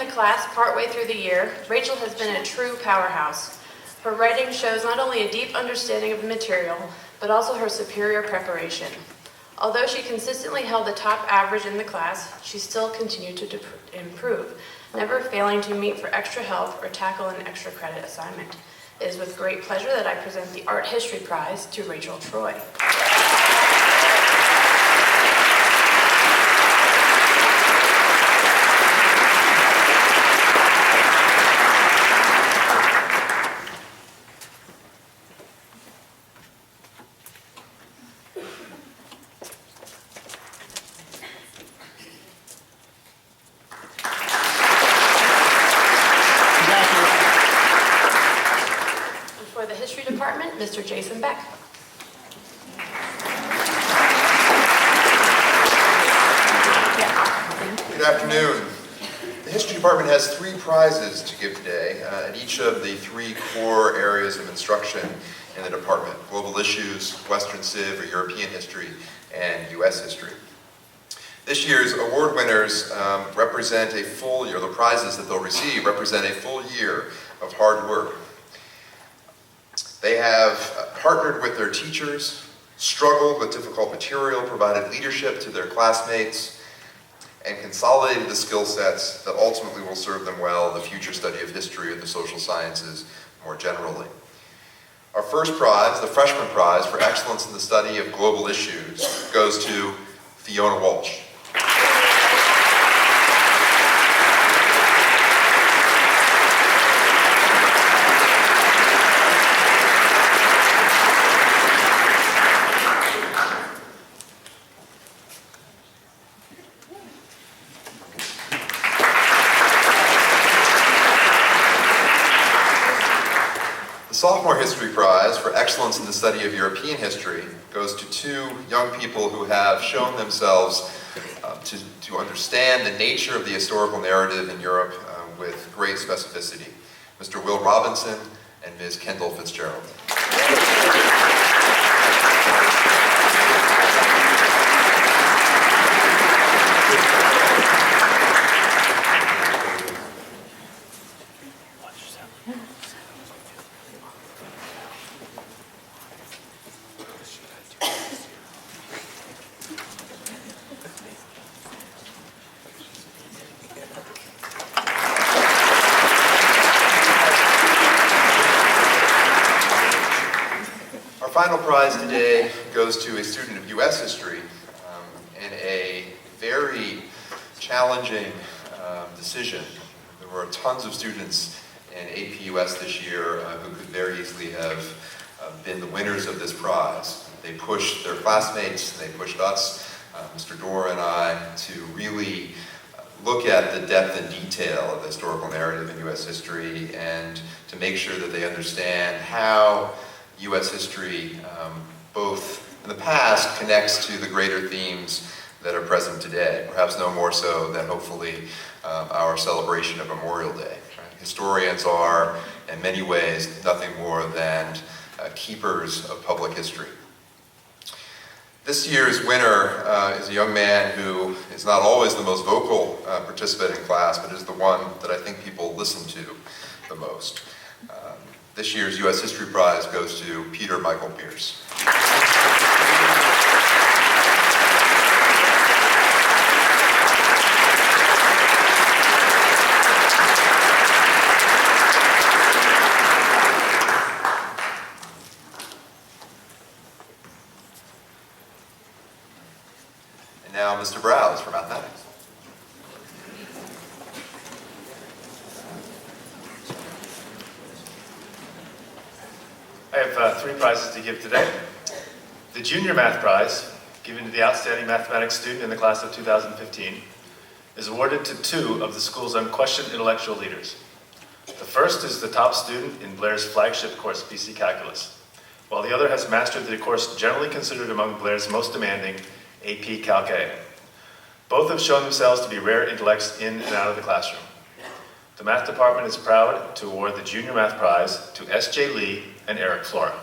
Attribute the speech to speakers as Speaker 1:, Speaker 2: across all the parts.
Speaker 1: the class partway through the year, Rachel has been a true powerhouse. Her writing shows not only a deep understanding of the material, but also her superior preparation. Although she consistently held the top average in the class, she still continued to improve, never failing to meet for extra help or tackle an extra credit assignment. It is with great pleasure that I present the Art History Prize to Rachel Troy. For the History Department, Mr. Jason Beck.
Speaker 2: Good afternoon. The History Department has 3 prizes to give today in each of the 3 core areas of instruction in the department: global issues, Western Civ or European history, and U.S. history. This year's award winners represent a full year, the prizes that they'll receive represent a full year of hard work. They have partnered with their teachers, struggled with difficult material, provided leadership to their classmates, and consolidated the skill sets that ultimately will serve them well in the future study of history or the social sciences more generally. Our first prize, the freshman prize for excellence in the study of global issues, goes to Fiona Walsh. The Sophomore History Prize for excellence in the study of European history goes to 2 young people who have shown themselves to understand the nature of the historical narrative in Europe with great specificity: Mr. Will Robinson and Ms. Kendall Fitzgerald. Our final prize today goes to a student of U.S. history in a very challenging decision. There were tons of students in AP US this year who could very easily have been the winners of this prize. They pushed their classmates, they pushed us, Mr. Dorr and I, to really look at the depth and detail of the historical narrative in U.S. history and to make sure that they understand how U.S. history, both in the past, connects to the greater themes that are present today, perhaps no more so than hopefully our celebration of Memorial Day. Right? Historians are, in many ways, nothing more than keepers of public history. This year's winner is a young man who is not always the most vocal participant in class, but is the one that I think people listen to the most. This year's U.S. History Prize goes to Peter Michael Pierce. And now Mr. Browse for mathematics.
Speaker 3: I have 3 prizes to give today. The Junior Math Prize, given to the outstanding mathematics student in the class of 2015, is awarded to 2 of the school's unquestioned intellectual leaders. The first is the top student in Blair's flagship course, BC Calculus, while the other has mastered the course generally considered among Blair's most demanding, AP Calc A. Both have shown themselves to be rare intellects in and out of the classroom. The math department is proud to award the Junior Math Prize to S.J. Lee and Eric Flora.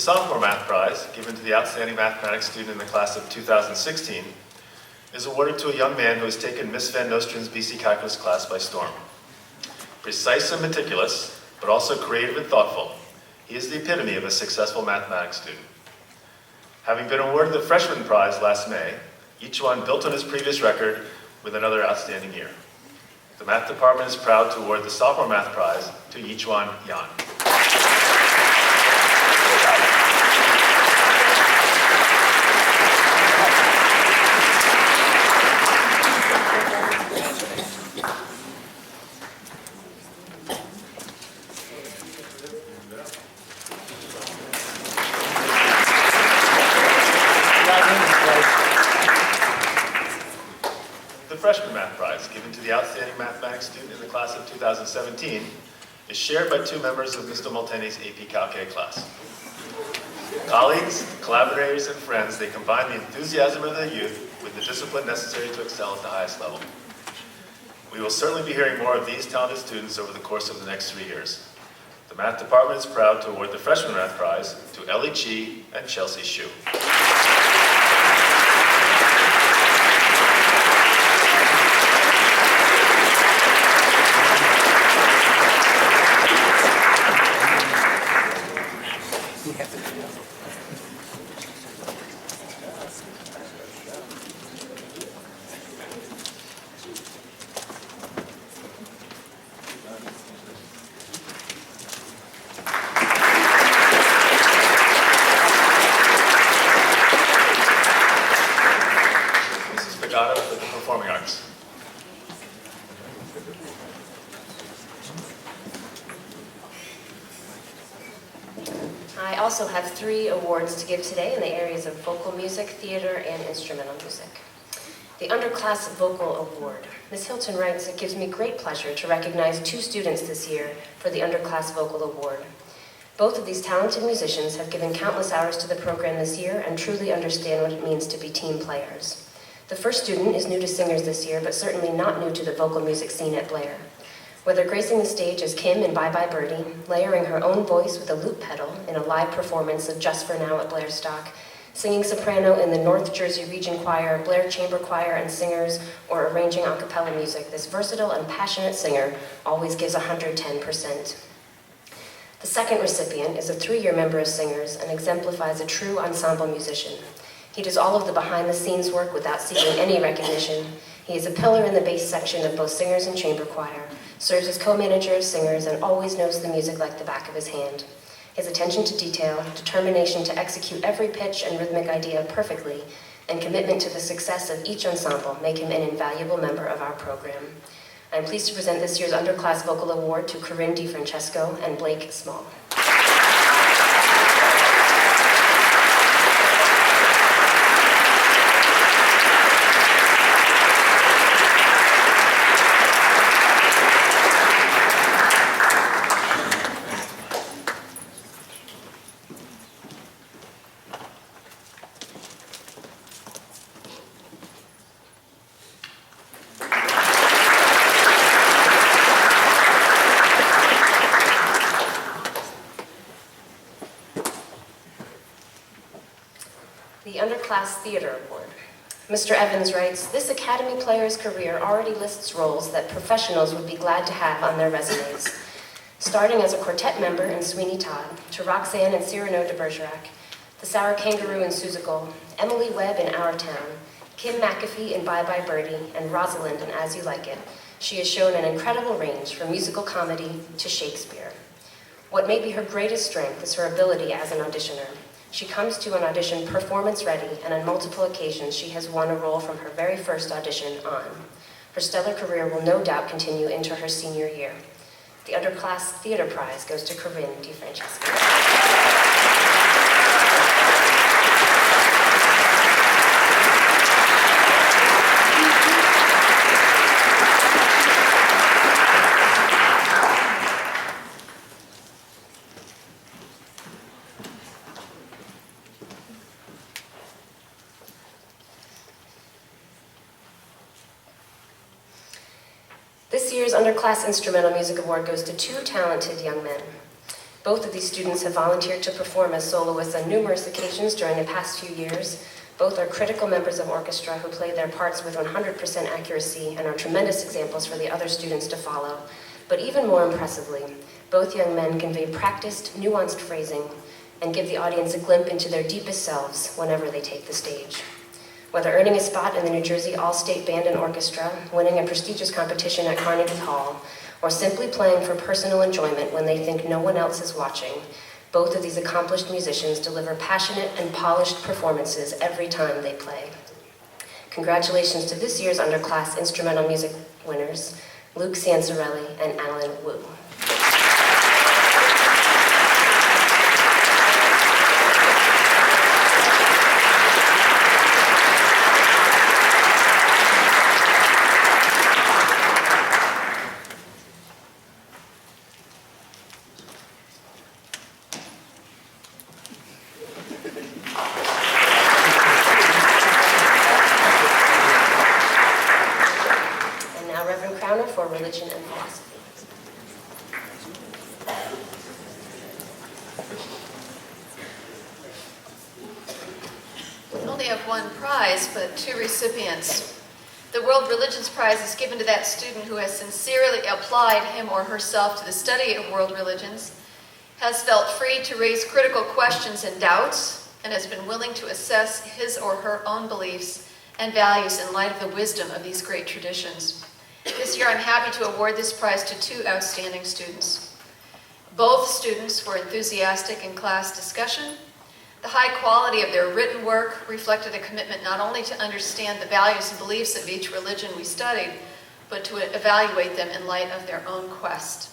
Speaker 3: sophomore math prize, given to the outstanding mathematics student in the class of 2016, is awarded to a young man who has taken Miss Van Nostrand's BC Calculus class by storm. Precise and meticulous, but also creative and thoughtful, he is the epitome of a successful mathematics student. Having been awarded the freshman prize last May, each one built on his previous record with another outstanding year. The math department is proud to award the sophomore math prize to each one, Jan. The freshman math prize, given to the outstanding mathematics student in the class of 2017, is shared by two members of Mr. Moltene's AP Calc A class. Colleagues, collaborators, and friends, they combine the enthusiasm of their youth with the discipline necessary to excel at the highest level. We will certainly be hearing more of these talented students over the course of the next 3 years. The math department is proud to award the freshman math prize to Ellie Chi and Chelsea Shu. For the Performing Arts.
Speaker 4: I also have 3 awards to give today in the areas of vocal music, theater, and instrumental music. The Underclass Vocal Award. Ms. Hilton writes, "It gives me great pleasure to recognize 2 students this year for the Underclass Vocal Award. Both of these talented musicians have given countless hours to the program this year and truly understand what it means to be team players. The first student is new to singers this year, but certainly not new to the vocal music scene at Blair. Whether gracing the stage as Kim in Bye Bye Birdie, layering her own voice with a loop pedal in a live performance of Just for Now at Blairstock, singing soprano in the North Jersey Region Choir, Blair Chamber Choir and Singers, or arranging a cappella music, this versatile and passionate singer always gives 110%. The second recipient is a 3-year member of Singers and exemplifies a true ensemble musician. He does all of the behind-the-scenes work without seeking any recognition. He is a pillar in the bass section of both Singers and Chamber Choir, serves as co-manager of Singers, and always knows the music like the back of his hand. His attention to detail, determination to execute every pitch and rhythmic idea perfectly, and commitment to the success of each ensemble make him an invaluable member of our program. I am pleased to present this year's Underclass Vocal Award to Corinne DiFrancesco and Blake Small. The Underclass Theater Award. Mr. Evans writes, "This Academy player's career already lists roles that professionals would be glad to have on their resumes. Starting as a quartet member in Sweeney Todd, to Roxanne and Cyrano de Bergerac, the Sour Kangaroo in Seussical, Emily Webb in Our Town, Kim McAfee in Bye Bye Birdie, and Rosalind in As You Like It, she has shown an incredible range from musical comedy to Shakespeare. What may be her greatest strength is her ability as an auditioner. She comes to an audition performance ready, and on multiple occasions she has won a role from her very first audition on. Her stellar career will no doubt continue into her senior year. The Underclass Theater Prize goes to Corinne DiFrancesco." This year's Underclass Instrumental Music Award goes to 2 talented young men. Both of these students have volunteered to perform as soloists on numerous occasions during the past few years. Both are critical members of orchestra who play their parts with 100% accuracy and are tremendous examples for the other students to follow. But even more impressively, both young men convey practiced, nuanced phrasing and give the audience a glimpse into their deepest selves whenever they take the stage. Whether earning a spot in the New Jersey All-State Band and Orchestra, winning a prestigious competition at Carnegie Hall, or simply playing for personal enjoyment when they think no one else is watching, both of these accomplished musicians deliver passionate and polished performances every time they play. Congratulations to this year's Underclass Instrumental Music winners, Luke Sansarelli and Alan Wu. For religion and philosophy.
Speaker 5: We only have one prize, but two recipients. The World Religions Prize is given to that student who has sincerely applied him or herself to the study of world religions, has felt free to raise critical questions and doubts, and has been willing to assess his or her own beliefs and values in light of the wisdom of these great traditions. This year, I'm happy to award this prize to two outstanding students. Both students were enthusiastic in class discussion. The high quality of their written work reflected a commitment not only to understand the values and beliefs of each religion we studied, but to evaluate them in light of their own quest.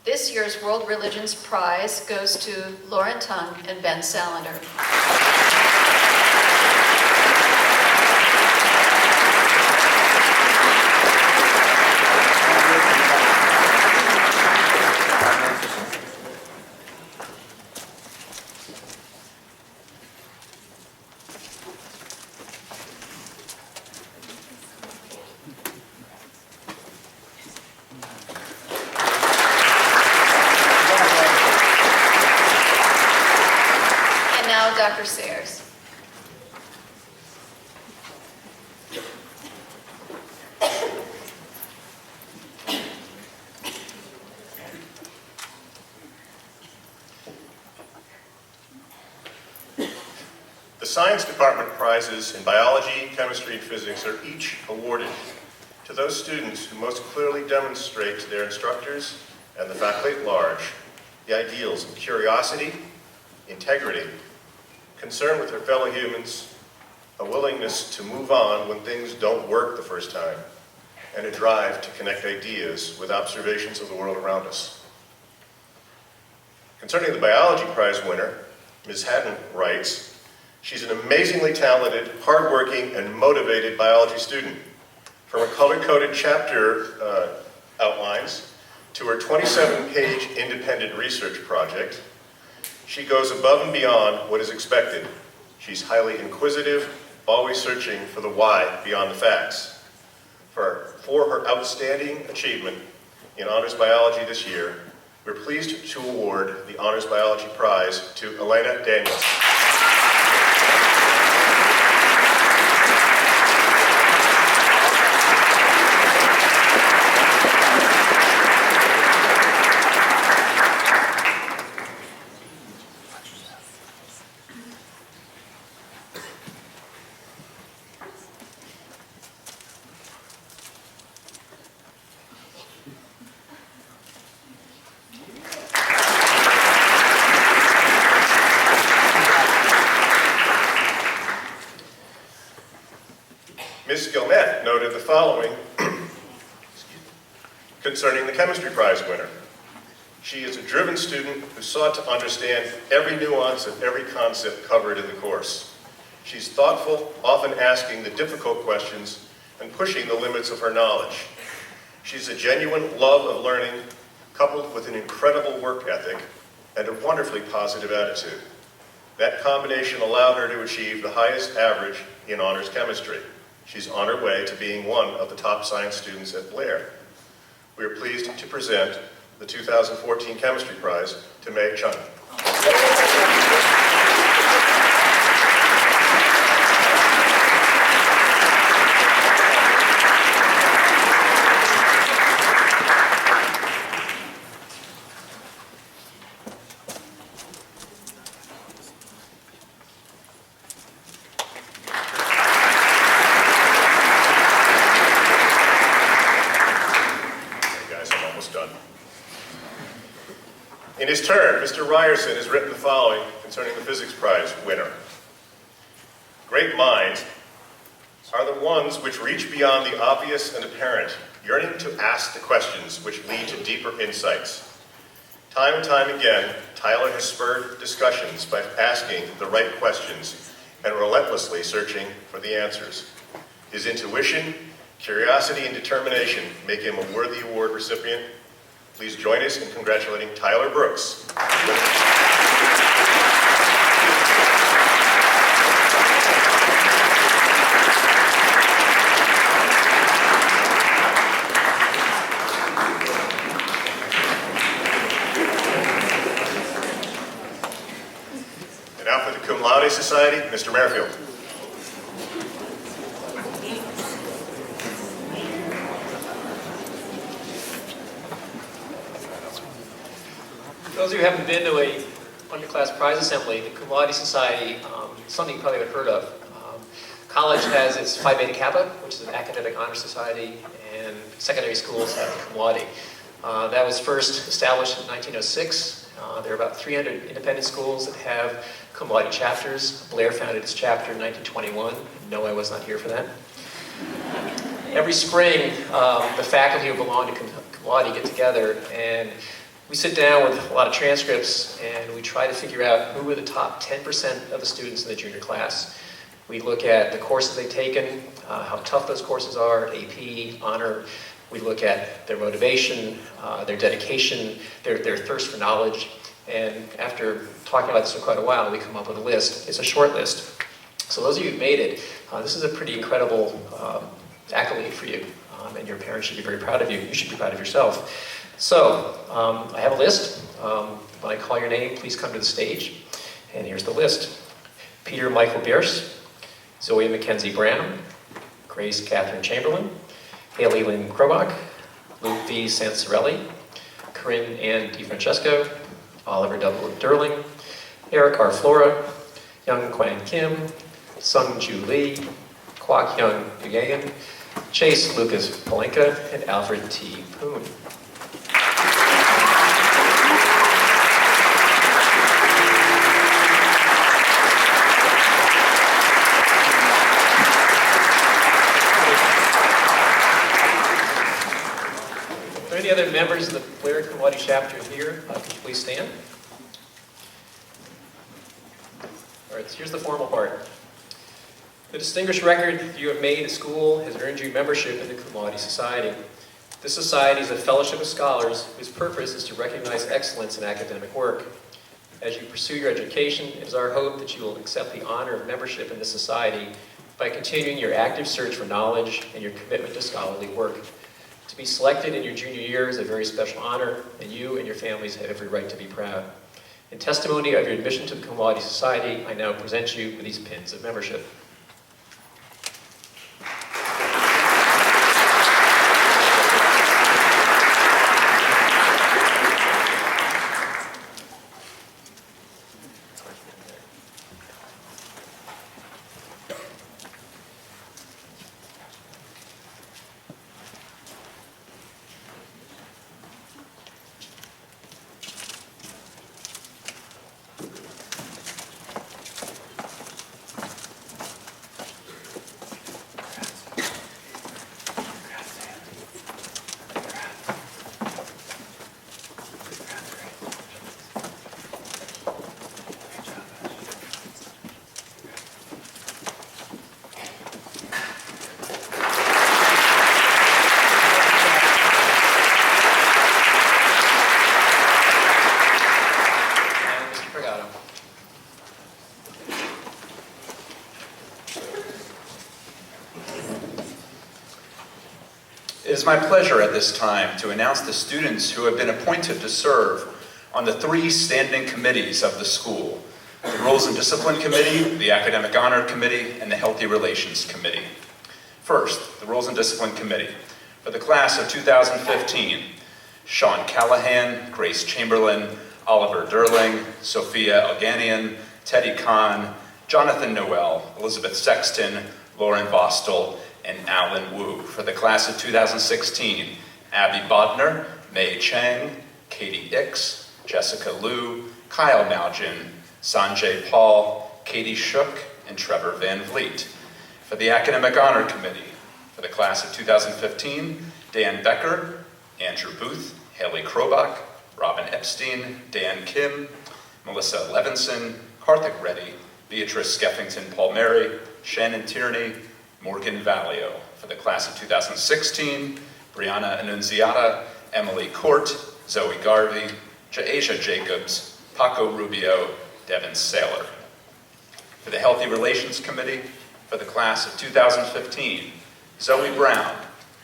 Speaker 5: This year's World Religions Prize goes to Lauren Tung and Ben Salander. Dr. Sayers.
Speaker 6: The Science Department prizes in biology, chemistry, and physics are each awarded to those students who most clearly demonstrate to their instructors and the faculty at large the ideals of curiosity, integrity, concern with their fellow humans, a willingness to move on when things don't work the first time, and a drive to connect ideas with observations of the world around us. Concerning the biology prize winner, Ms. Haddon writes, she's an amazingly talented, hardworking, and motivated biology student. From her color-coded chapter outlines to her 27-page independent research project, she goes above and beyond what is expected. She's highly inquisitive, always searching for the why beyond the facts. For her outstanding achievement in Honors Biology this year, we're pleased to award the Honors Biology Prize to Elena Daniels. Ms. Gilnett noted the following concerning the Chemistry Prize winner. She is a driven student who sought to understand every nuance of every concept covered in the course. She's thoughtful, often asking the difficult questions and pushing the limits of her knowledge. She's a genuine love of learning, coupled with an incredible work ethic and a wonderfully positive attitude. That combination allowed her to achieve the highest average in honors chemistry. She's on her way to being one of the top science students at Blair. We are pleased to present the 2014 Chemistry Prize to Mei Chun. In his turn, Mr. Ryerson has written the following concerning the Physics Prize winner. Great minds are the ones which reach beyond the obvious and apparent, yearning to ask the questions which lead to deeper insights. Time and time again, Tyler has spurred discussions by asking the right questions and relentlessly searching for the answers. His intuition, curiosity, and determination make him a worthy award recipient. Please join us in congratulating Tyler Brooks. And now for the Cum Laude Society, Mr. Merrifield.
Speaker 7: For those of you who haven't been to a Underclass Prize Assembly, the Cum Laude Society, something you probably haven't heard of. College has its Phi Beta Kappa, which is an academic honor society, and secondary schools have Cum Laude. That was first established in 1906. There are about 300 independent schools that have Cum Laude chapters. Blair founded its chapter in 1921. No, I was not here for that. Every spring, the faculty who belong to Cum Laude get together and we sit down with a lot of transcripts and we try to figure out who are the top 10% of the students in the junior class. We look at the courses they've taken, how tough those courses are, AP, honor. We look at their motivation, their dedication, their thirst for knowledge. And after talking about this for quite a while, we come up with a list. It's a short list. So those of you who've made it, this is a pretty incredible accolade for you. And your parents should be very proud of you. You should be proud of yourself. So, I have a list. When I call your name, please come to the stage. And here's the list. Peter Michael Bierce, Zoe Mackenzie Brown, Grace Catherine Chamberlain, Haley Lynn Krobach, Luke V. Sansorelli, Corinne Ann DiFrancesco, Oliver W. Durling, Eric R. Flora, Young Kwan Kim, Sung Ju Lee, Kwok Young Ugayan, Chase Lucas Palenka, and Alfred T. Poon. Are there any other members of the Blair Cum Laude chapter here? Could you please stand? All right, so here's the formal part. The distinguished record you have made at school has earned you membership in the Cum Laude Society. This society is a fellowship of scholars whose purpose is to recognize excellence in academic work. As you pursue your education, it is our hope that you will accept the honor of membership in this society by continuing your active search for knowledge and your commitment to scholarly work. To be selected in your junior year is a very special honor, and you and your families have every right to be proud. In testimony of your admission to the Cum Laude Society, I now present you with these pins of membership.
Speaker 8: It is my pleasure at this time to announce the students who have been appointed to serve on the 3 standing committees of the school: the Rules and Discipline Committee, the Academic Honor Committee, and the Healthy Relations Committee. First, the Rules and Discipline Committee. For the class of 2015, Sean Callahan, Grace Chamberlain, Oliver Derling, Sophia Alganian, Teddy Kahn, Jonathan Noel, Elizabeth Sexton, Lauren Vostel, and Alan Wu. For the class of 2016, Abby Bodner, Mei Chang, Katie Ix, Jessica Liu, Kyle Malgin, Sanjay Paul, Katie Shook, and Trevor Van Vliet. For the Academic Honor Committee, for the class of 2015, Dan Becker, Andrew Booth, Haley Krobach, Robin Epstein, Dan Kim, Melissa Levinson, Karthik Reddy, Beatrice Skeffington Palmieri, Shannon Tierney, Morgan Valio. For the class of 2016, Brianna Annunziata, Emily Court, Zoe Garvey, Jaasia Jacobs, Paco Rubio, Devin Saylor. For the Healthy Relations Committee, for the class of 2015, Zoe Brown,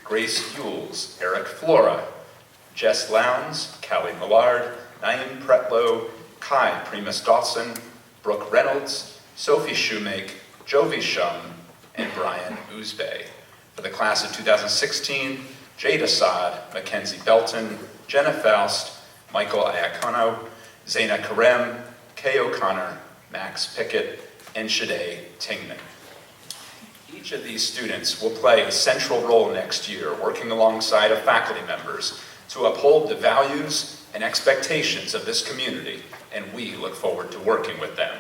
Speaker 8: Grace Yules, Eric Flora, Jess Lowndes, Callie Millard, Naeem Pretlow, Kai Primus Dawson, Brooke Reynolds, Sophie Shoemake, Jovi Shum, and Brian Ouzbey. For the class of 2016, Jade Assad, Mackenzie Belton, Jenna Faust, Michael Iacono, Zaina Karem, Kay O'Connor, Max Pickett, and Shade Tingman. Each of these students will play a central role next year, working alongside of faculty members to uphold the values and expectations of this community, and we look forward to working with them.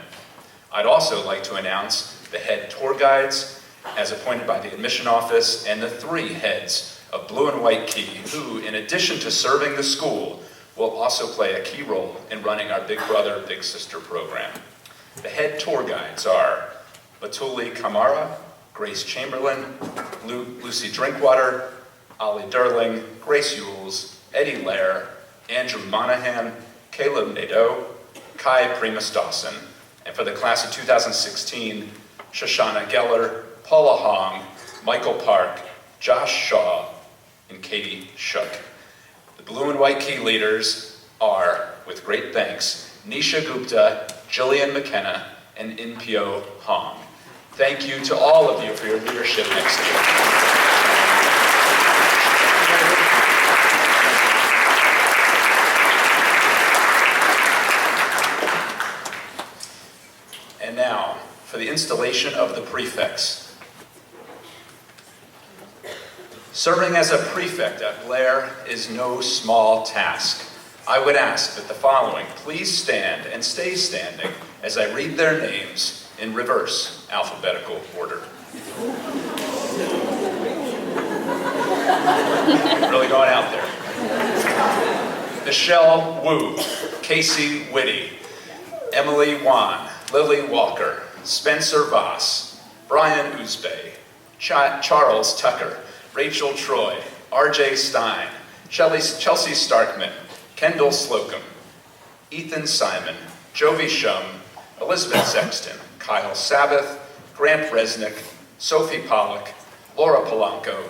Speaker 8: I'd also like to announce the head tour guides, as appointed by the admission office, and the 3 heads of Blue and White Key, who, in addition to serving the school, will also play a key role in running our Big Brother, Big Sister program. The head tour guides are Batuli Kamara, Grace Chamberlain, Lucy Drinkwater, Ollie Derling, Grace Yules, Eddie Lair, Andrew Monahan, Caleb Nadeau, Kai Primus Dawson, and for the class of 2016, Shoshana Geller, Paula Hong, Michael Park, Josh Shaw, and Katie Shook. The Blue and White Key leaders are, with great thanks, Nisha Gupta, Jillian McKenna, and Inpyo Hong. Thank you to all of you for your leadership next year. And now, for the installation of the prefects. Serving as a prefect at Blair is no small task. I would ask that the following please stand and stay standing as I read their names in reverse alphabetical order. Really going out there. Michelle Wu, Casey Whitty, Emily Wan, Lily Walker, Spencer Voss, Brian Ouzbey, Charles Tucker, Rachel Troy, R.J. Stein, Chelsea Starkman, Kendall Slocum, Ethan Simon, Jovi Shum, Elizabeth Sexton, Kyle Sabbath, Grant Resnick, Sophie Pollock, Laura Polanco,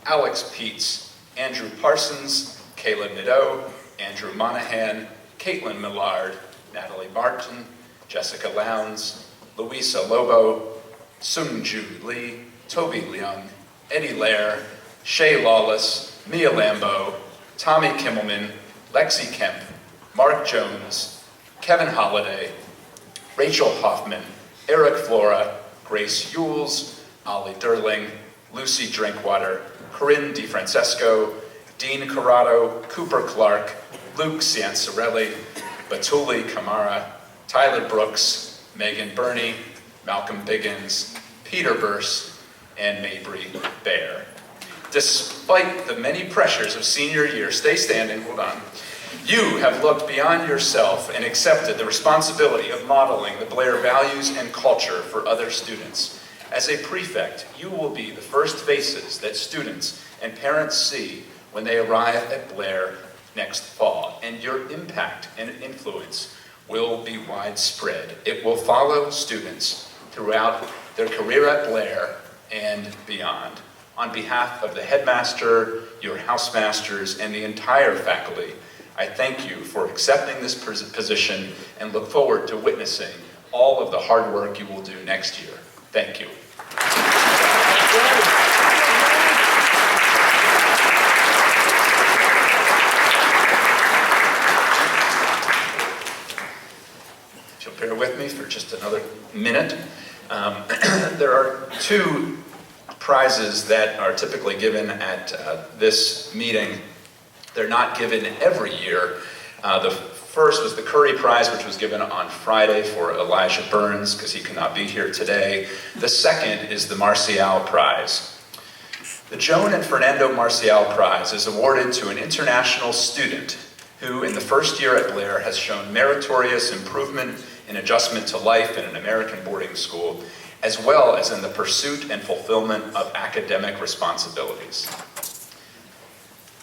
Speaker 8: Alex Peets, Andrew Parsons, Caleb Nadeau, Andrew Monahan, Caitlin Millard, Natalie Martin, Jessica Lowndes, Louisa Lobo, Sung-Ju Lee, Toby Leung, Eddie Lair, Shay Lawless, Mia Lambo, Tommy Kimmelman, Lexi Kemp, Mark Jones, Kevin Holliday, Rachel Hoffman, Eric Flora, Grace Yules, Ollie Derling, Lucy Drinkwater, Corinne DiFrancesco, Dean Corrado, Cooper Clark, Luke Cianciarelli, Batuli Kamara, Tyler Brooks, Megan Burney, Malcolm Biggins, Peter Burse, and Mabry Bear. Despite the many pressures of senior year, stay standing, hold on. You have looked beyond yourself and accepted the responsibility of modeling the Blair values and culture for other students. As a prefect, you will be the first faces that students and parents see when they arrive at Blair next fall, and your impact and influence will be widespread. It will follow students throughout their career at Blair and beyond. On behalf of the headmaster, your housemasters, and the entire faculty, I thank you for accepting this position and look forward to witnessing all of the hard work you will do next year. Thank you. If you'll bear with me for just another minute. There are two prizes that are typically given at this meeting. They're not given every year. The first was the Curry Prize, which was given on Friday for Elijah Burns, because he could not be here today. The second is the Marcial Prize. The Joan and Fernando Marcial Prize is awarded to an international student who, in the first year at Blair, has shown meritorious improvement in adjustment to life in an American boarding school, as well as in the pursuit and fulfillment of academic responsibilities.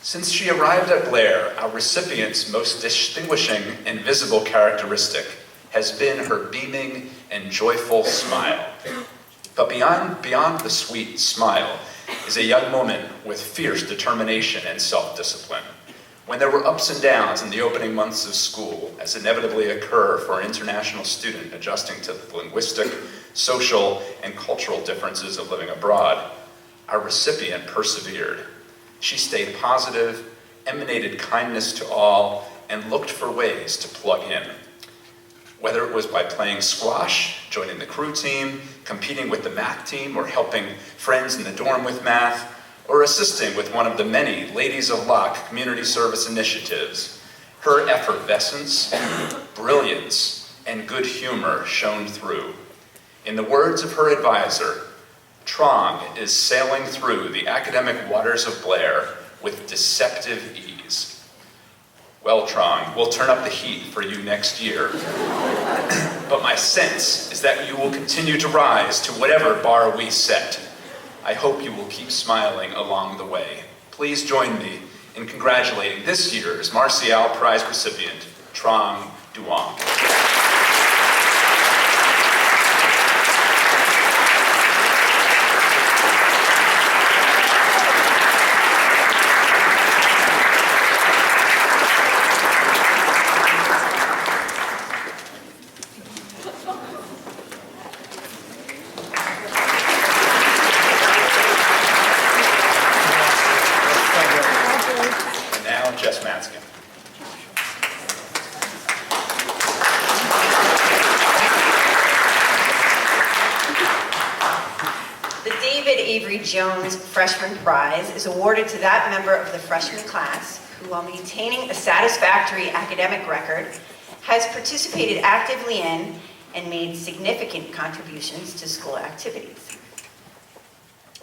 Speaker 8: Since she arrived at Blair, our recipient's most distinguishing and visible characteristic has been her beaming and joyful smile. But beyond the sweet smile is a young woman with fierce determination and self-discipline. When there were ups and downs in the opening months of school, as inevitably occur for an international student adjusting to the linguistic, social, and cultural differences of living abroad, our recipient persevered. She stayed positive, emanated kindness to all, and looked for ways to plug in. Whether it was by playing squash, joining the crew team, competing with the math team, or helping friends in the dorm with math, or assisting with one of the many Ladies of Luck community service initiatives, her effervescence, brilliance, and good humor shone through. In the words of her advisor, Trong is sailing through the academic waters of Blair with deceptive ease. Well, Trong, we'll turn up the heat for you next year. But my sense is that you will continue to rise to whatever bar we set. I hope you will keep smiling along the way. Please join me in congratulating this year's Marcial Prize recipient, Trong Duong.
Speaker 9: Jones Freshman Prize is awarded to that member of the freshman class who, while maintaining a satisfactory academic record, has participated actively in and made significant contributions to school activities.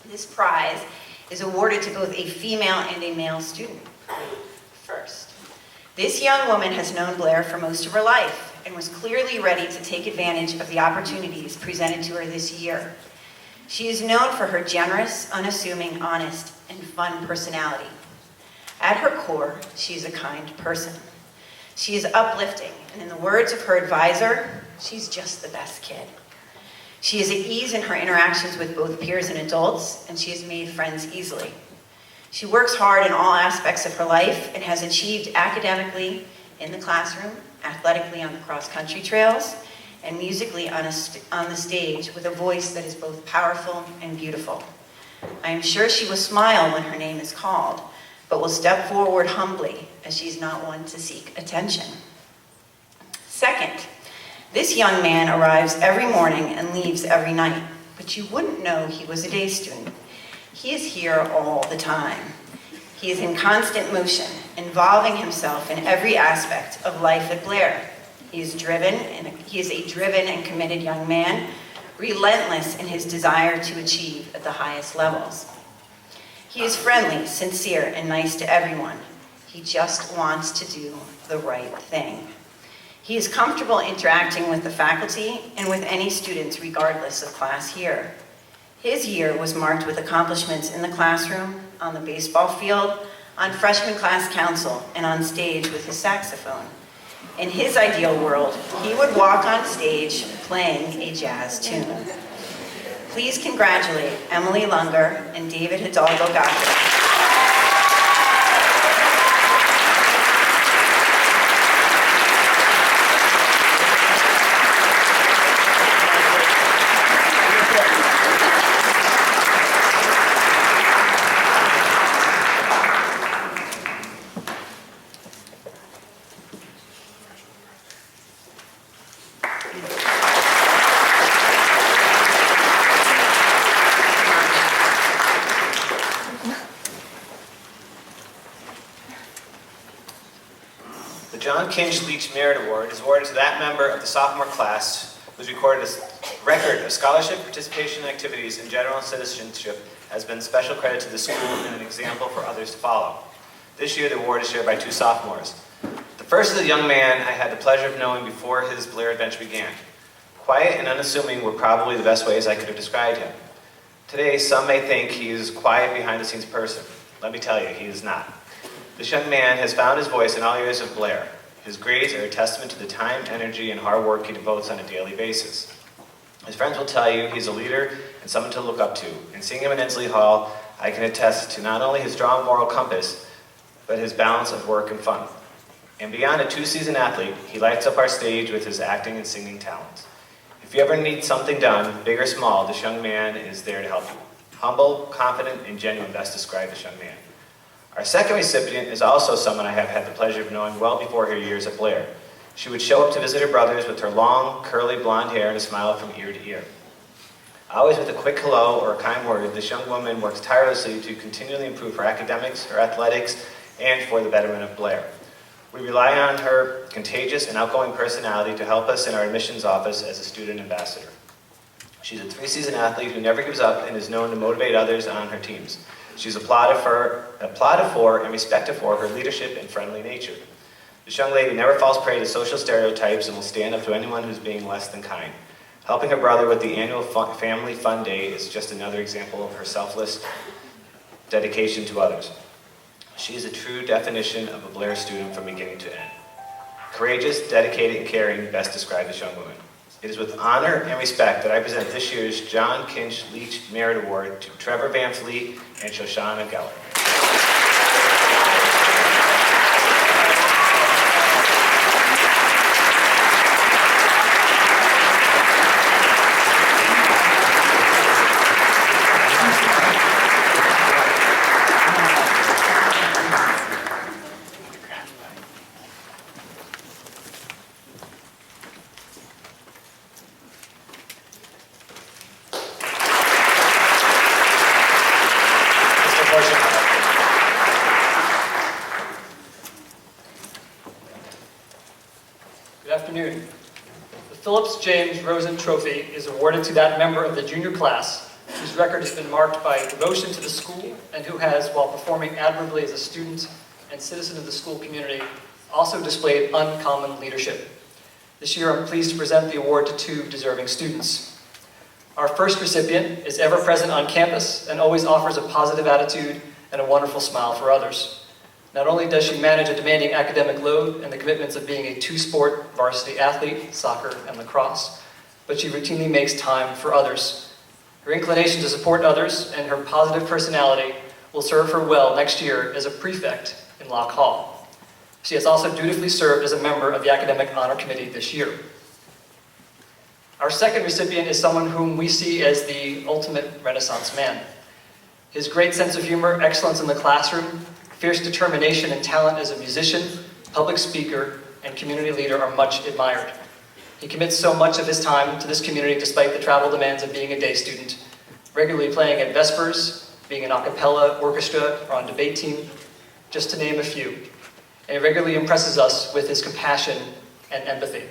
Speaker 9: This prize is awarded to both a female and a male student. First, this young woman has known Blair for most of her life and was clearly ready to take advantage of the opportunities presented to her this year. She is known for her generous, unassuming, honest, and fun personality. At her core, she is a kind person. She is uplifting, and in the words of her advisor, she's just the best kid. She is at ease in her interactions with both peers and adults, and she has made friends easily. She works hard in all aspects of her life and has achieved academically in the classroom, athletically on the cross-country trails, and musically on the stage with a voice that is both powerful and beautiful. I am sure she will smile when her name is called, but will step forward humbly, as she's not one to seek attention. Second, this young man arrives every morning and leaves every night, but you wouldn't know he was a day student. He is here all the time. He is in constant motion, involving himself in every aspect of life at Blair. He is a driven and committed young man, relentless in his desire to achieve at the highest levels. He is friendly, sincere, and nice to everyone. He just wants to do the right thing. He is comfortable interacting with the faculty and with any students regardless of class here. His year was marked with accomplishments in the classroom, on the baseball field, on freshman class council, and on stage with his saxophone. In his ideal world, he would walk on stage playing a jazz tune. Please congratulate Emily Lunger and David Hidalgo Gato.
Speaker 10: John Kinch Leach Merit Award is awarded to that member of the sophomore class whose recorded record of scholarship, participation in activities, and general citizenship has been special credit to the school and an example for others to follow. This year, the award is shared by 2 sophomores. The first is a young man I had the pleasure of knowing before his Blair adventure began. Quiet and unassuming were probably the best ways I could have described him. Today, some may think he is a quiet, behind-the-scenes person. Let me tell you, he is not. This young man has found his voice in all areas of Blair. His grades are a testament to the time, energy, and hard work he devotes on a daily basis. His friends will tell you he's a leader and someone to look up to. And seeing him in Inslee Hall, I can attest to not only his strong moral compass, but his balance of work and fun. And beyond a 2-season athlete, he lights up our stage with his acting and singing talents. If you ever need something done, big or small, this young man is there to help you. Humble, confident, and genuine best describe this young man. Our second recipient is also someone I have had the pleasure of knowing well before her years at Blair. She would show up to visit her brothers with her long, curly blonde hair and a smile from ear to ear. Always with a quick hello or a kind word, this young woman works tirelessly to continually improve her academics, her athletics, and for the betterment of Blair. We rely on her contagious and outgoing personality to help us in our admissions office as a student ambassador. She's a 3-season athlete who never gives up and is known to motivate others on her teams. She's applauded for and respected for her leadership and friendly nature. This young lady never falls prey to social stereotypes and will stand up to anyone who's being less than kind. Helping her brother with the annual family fun day is just another example of her selfless dedication to others. She is a true definition of a Blair student from beginning to end. Courageous, dedicated, and caring best describe this young woman. It is with honor and respect that I present this year's John Kinch Leach Merit Award to Trevor Van Fleet and Shoshana Geller.
Speaker 11: Phillips James Rosen Trophy is awarded to that member of the junior class whose record has been marked by devotion to the school and who has, while performing admirably as a student and citizen of the school community, also displayed uncommon leadership. This year, I'm pleased to present the award to 2 deserving students. Our first recipient is ever present on campus and always offers a positive attitude and a wonderful smile for others. Not only does she manage a demanding academic load and the commitments of being a 2-sport varsity athlete, soccer and lacrosse, but she routinely makes time for others. Her inclination to support others and her positive personality will serve her well next year as a prefect in Locke Hall. She has also dutifully served as a member of the Academic Honor Committee this year. Our second recipient is someone whom we see as the ultimate Renaissance man. His great sense of humor, excellence in the classroom, fierce determination and talent as a musician, public speaker, and community leader are much admired. He commits so much of his time to this community despite the travel demands of being a day student, regularly playing at Vespers, being in a cappella orchestra or on debate team, just to name a few. And he regularly impresses us with his compassion and empathy.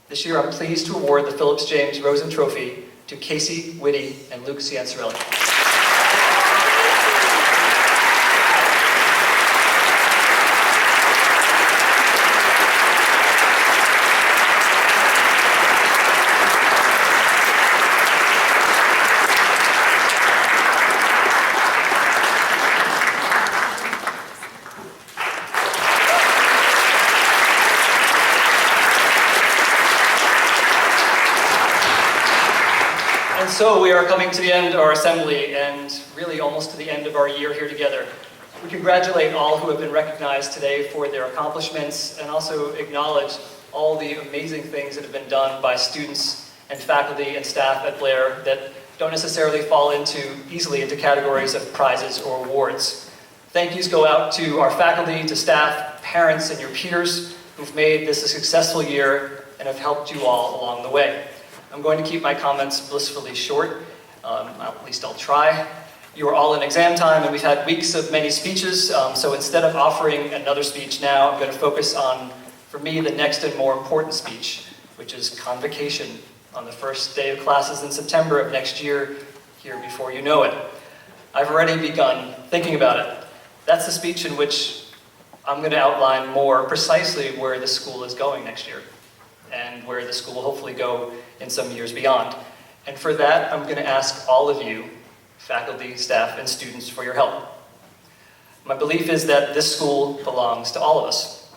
Speaker 11: This year I'm pleased to award the Phillips James Rosen Trophy to Casey Whitty and Luke Cianciarelli. So we are coming to the end of our assembly and really almost to the end of our year here together. We congratulate all who have been recognized today for their accomplishments and also acknowledge all the amazing things that have been done by students and faculty and staff at Blair that don't necessarily fall easily into categories of prizes or awards. Thank yous go out to our faculty, to staff, parents, and your peers who've made this a successful year and have helped you all along the way. I'm going to keep my comments blissfully short, at least I'll try. You are all in exam time and we've had weeks of many speeches, so instead of offering another speech now, I'm going to focus on for me, the next and more important speech, which is convocation on the first day of classes in September of next year, here before you know it. I've already begun thinking about it. That's the speech in which I'm going to outline more precisely where the school is going next year and where the school will hopefully go in some years beyond. And for that, I'm going to ask all of you, faculty, staff, and students, for your help. My belief is that this school belongs to all of us,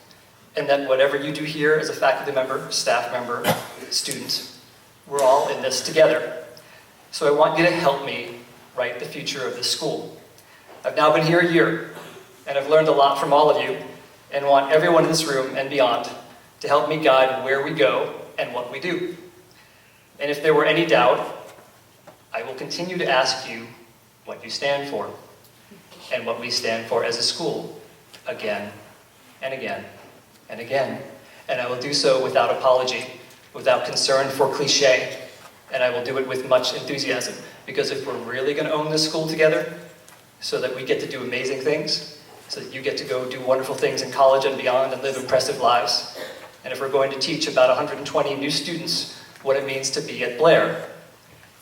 Speaker 11: and that whatever you do here as a faculty member, staff member, student, we're all in this together. So I want you to help me write the future of this school. I've now been here a year, and I've learned a lot from all of you, and want everyone in this room and beyond to help me guide where we go and what we do. And if there were any doubt, I will continue to ask you what you stand for and what we stand for as a school, again and again and again. And I will do so without apology, without concern for cliche, and I will do it with much enthusiasm. Because if we're really going to own this school together, so that we get to do amazing things, so that you get to go do wonderful things in college and beyond and live impressive lives, and if we're going to teach about 120 new students what it means to be at Blair,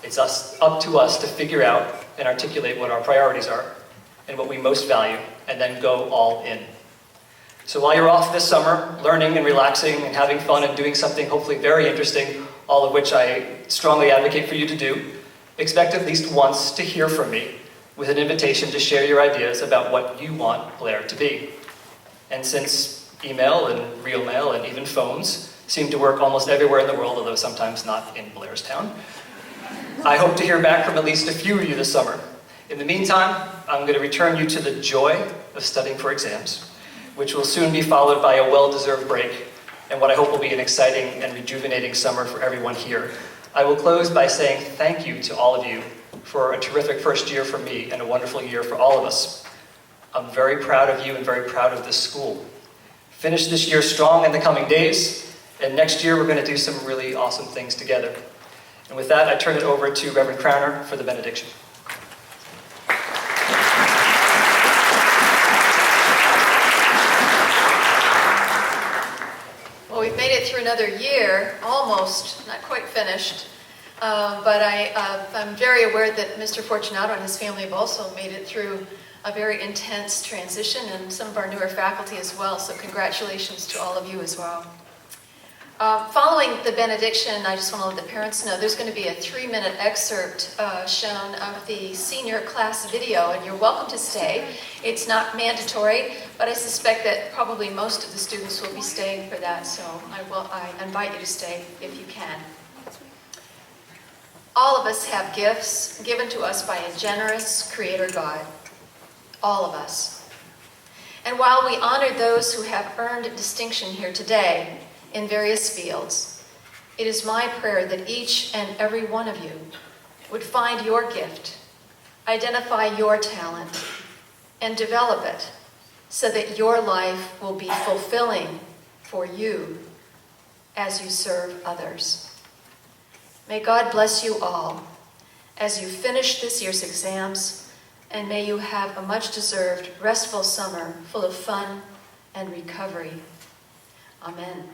Speaker 11: it's up to us to figure out and articulate what our priorities are and what we most value, and then go all in. So while you're off this summer, learning and relaxing and having fun and doing something hopefully very interesting, all of which I strongly advocate for you to do, expect at least once to hear from me with an invitation to share your ideas about what you want Blair to be. And since email and real mail and even phones seem to work almost everywhere in the world, although sometimes not in Blairstown, I hope to hear back from at least a few of you this summer. In the meantime, I'm going to return you to the joy of studying for exams, which will soon be followed by a well-deserved break and what I hope will be an exciting and rejuvenating summer for everyone here. I will close by saying thank you to all of you for a terrific first year for me and a wonderful year for all of us. I'm very proud of you and very proud of this school. Finish this year strong in the coming days, and next year we're going to do some really awesome things together. And with that, I turn it over to Reverend Crowner for the benediction.
Speaker 5: Well, we've made it through another year, almost, not quite finished. But I'm very aware that Mr. Fortunato and his family have also made it through a very intense transition, and some of our newer faculty as well, so congratulations to all of you as well. Following the benediction, I just want to let the parents know there's going to be a 3-minute excerpt shown of the senior class video, and you're welcome to stay. It's not mandatory, but I suspect that probably most of the students will be staying for that, so I invite you to stay if you can. All of us have gifts given to us by a generous Creator God. All of us. And while we honor those who have earned distinction here today in various fields, it is my prayer that each and every one of you would find your gift, identify your talent, and develop it so that your life will be fulfilling for you as you serve others. May God bless you all as you finish this year's exams, and may you have a much-deserved, restful summer full of fun and recovery. Amen.